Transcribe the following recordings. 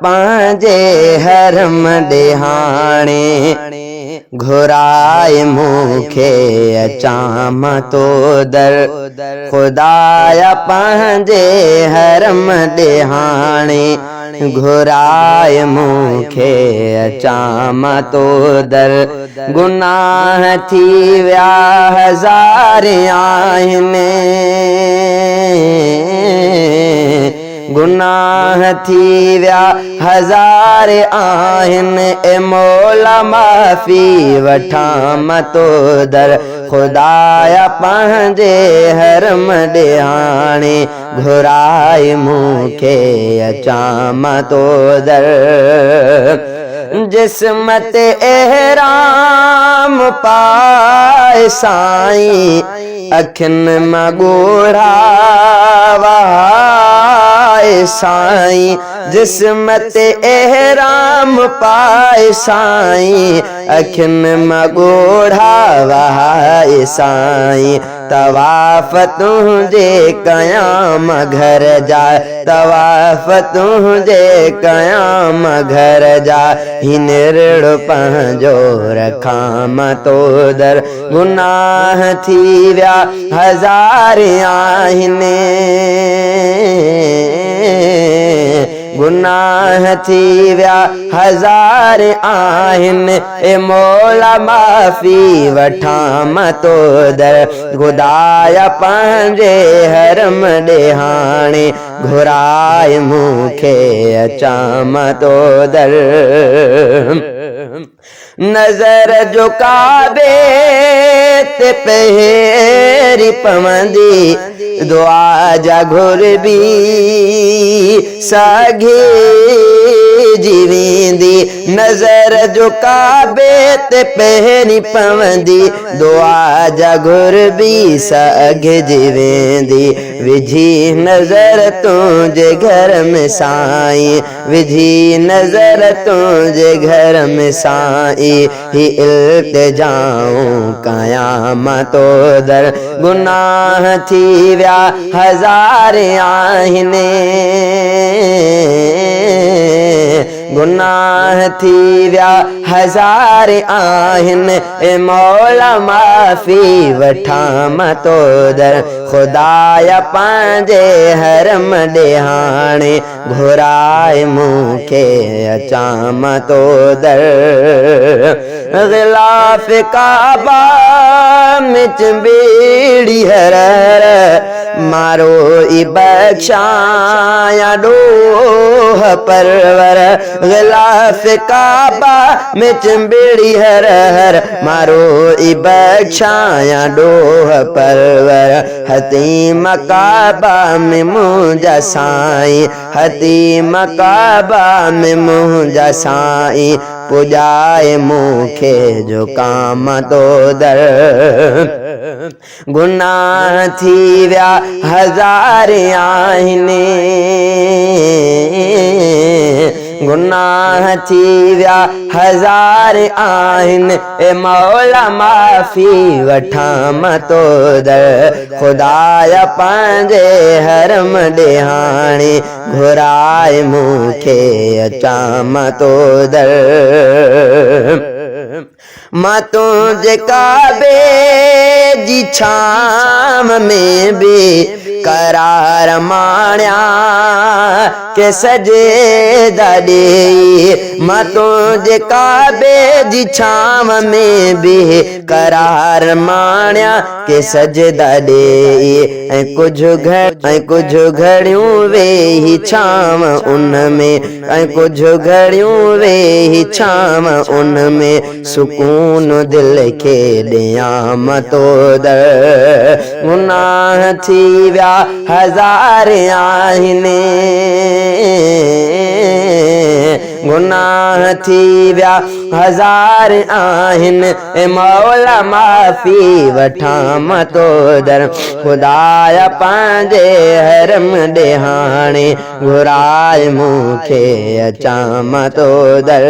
पंहिंजे हरम ॾिहाणे घुराए मूंखे अचां मां तो दर खुदाया पंहिंजे हरम ॾिहाणे घुराए मूंखे अचां मां तो दर गुनाह थी विया हज़ार आहिनि गुनाह थी विया हज़ार आहिनि ए मौला माफ़ी वठां मां तो दर खुदाया पंहिंजे हरम ॾिहाणे घुराए मूंखे अचां मां तो दर जिस्म ते एहराम पाए साईं अखियुनि मां ॻोढ़ा वहाए साईं जिस्म ते एहराम पाए साईं अखियुनि मां ॻोढ़ा वहाए साईं तवाफ़ तुंहिंजे कयाम घर जा तवाफ़ तुंहिंजे कयाम घर जा हिन ऋण पंहिंजो रखां मां तो दर गुनाह थी विया हज़ार आहिनि गुनाह थी विया हज़ार आहिनि ए मौला माफ़ी वठां मां तो दर खुदाया पंहिंजे हरम ॾिहाणे घुराए मूंखे अचां मां तो दर नज़र जो काबे ते पहिरी पवंदी दुआ जा घुर बि साॻे जी वेंदी नज़र जो काबे ते पहिरी पवंदी दुआ जा घुर बि साॻे जी वेंदी विझी नज़र तुंहिंजे घर में साईं विझी नज़र तुंहिंजे घर में साईं ही इल्तिजाऊं कयां मां तो दर गुनाह थी विया हज़ार आहिनि गुनाह थी विया हज़ार आहिनि ए मौला माफ़ी वठां मां तो दर खुदाया पंहिंजे हरम ॾिहाणे घुराए मूंखे अचां मां तो दर ग़िलाफ़ काबा में चंबेड़ी हर मारो ई बख्शाया डोह परवर ग़िलाफ़ काबा में चंबेड़ी हर हर मारो ई बख्शाया डोह परवर हतीम काबा में मुंहिंजा साईं हतीम काबा में मुंहिंजा साईं पुॼाए मूंखे जो काम तो दर गुनाह थी विया हज़ार आहिनि गुनाह थी विया हज़ार आहिनि ए मौला माफ़ी वठां मां तो दर खुदाया पंहिंजे हरम ॾिहाणे घुराए मूंखे अचां मां तो दर मां तुंहिंजे काबे जी छाम में बि करार माणिया के सजे ॾेई मां तुंहिंजे काबे जी छाम में बि करार माणिया के सजदा ॾेई ऐं कुझु घड़ियूं वेही छाम उन में ऐं कुझु घड़ियूं वेही छाम उन में सुकून दिल खे ॾियां मां तो दर गुनाह थी विया हज़ार आहिनि गुनाह थी विया हज़ार आहिनि ए मौला माफ़ी वठां मां तो दर खुदाया पंहिंजे हरम ॾिहाणे घुराए मूंखे अचां मां तो दर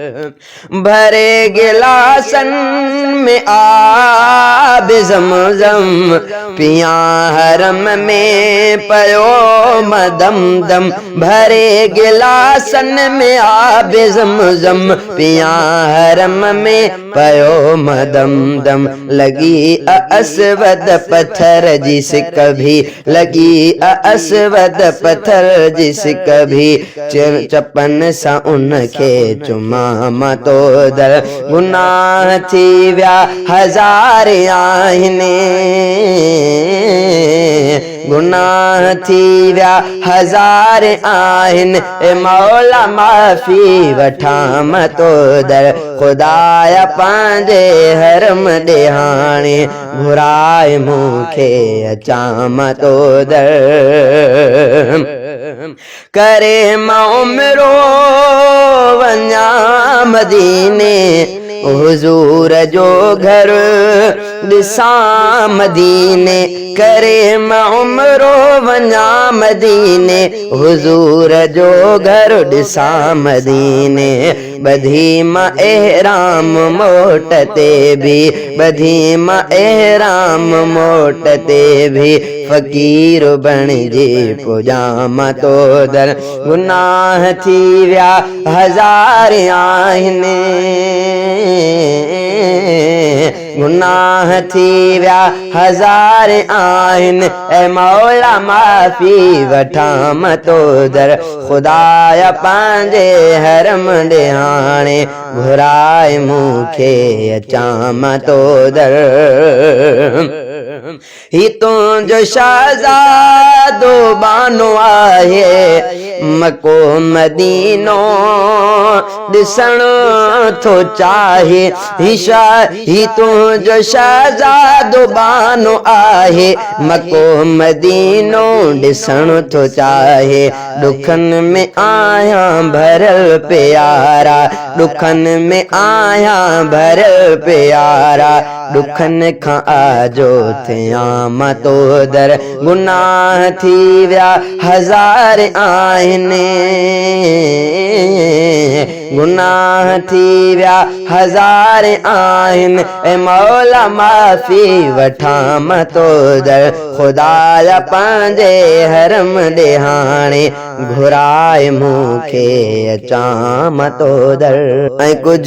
भरे गिलासन में आब ज़मज़म पिया हरम में पयो मदम दम। भरे गिलासन में आब ज़मज़म पिया हरम में पयो मदम दम। लगी असवद पत्थर जिस कभी, लगी असवद पत्थर जिस कभी, चपन सा उनखे चुमा मतो दर। गुनाह थी व्या हजार आहिनि, गुनाह थी व्या हजार आहिनि, ए मौला माफ़ी वठां मतो दर। खुदाया पंहिंजे हरम ॾे हाणे घुराए मूंखे अचां मतो दर। करे मां उमिरो वञा मदीने, हुजूर जो घर ॾिसां मदीने। करे मां उमिरो वञा मदीने, हुजूर जो घर ॾिसां मदीने। ॿधी मां एहराम मोट ते भी, ॿधी मां एहराम मोट ते भी, फ़कीर बणिजी पुॼां मतो दर। गुनाह थी व्या हजार आहिनि, गुनाह थी व्या हजार आहिनि, ए मौला माफ़ी वठां मतो दर। खुदाया पंहिंजे हरम ॾे हाणे घुराए मूंखे अचां मतो दर। ही तुंहिंजो शहज़ादो बानो आहे, मको मदीनो ॾिसण थो चाहे। ही तुंहिंजो शहज़ादो बानो आहे, मको मदीनो ॾिसण थो चाहे। ॾुखनि में आहियां भरियल प्यारा, ॾुखनि में आहियां भरियल प्यारा, ॾुखनि खां आजो थियां मतो दर। गुनाह थी व्या हजार आहिनि, गुनाह थी व्या हजार आहिनि, ए मौला माफ़ी वठां मतो दर। खुदाया पंहिंजे हरम ॾे हाणे घुराए मूंखे अचां मतो दर। ऐं कुझु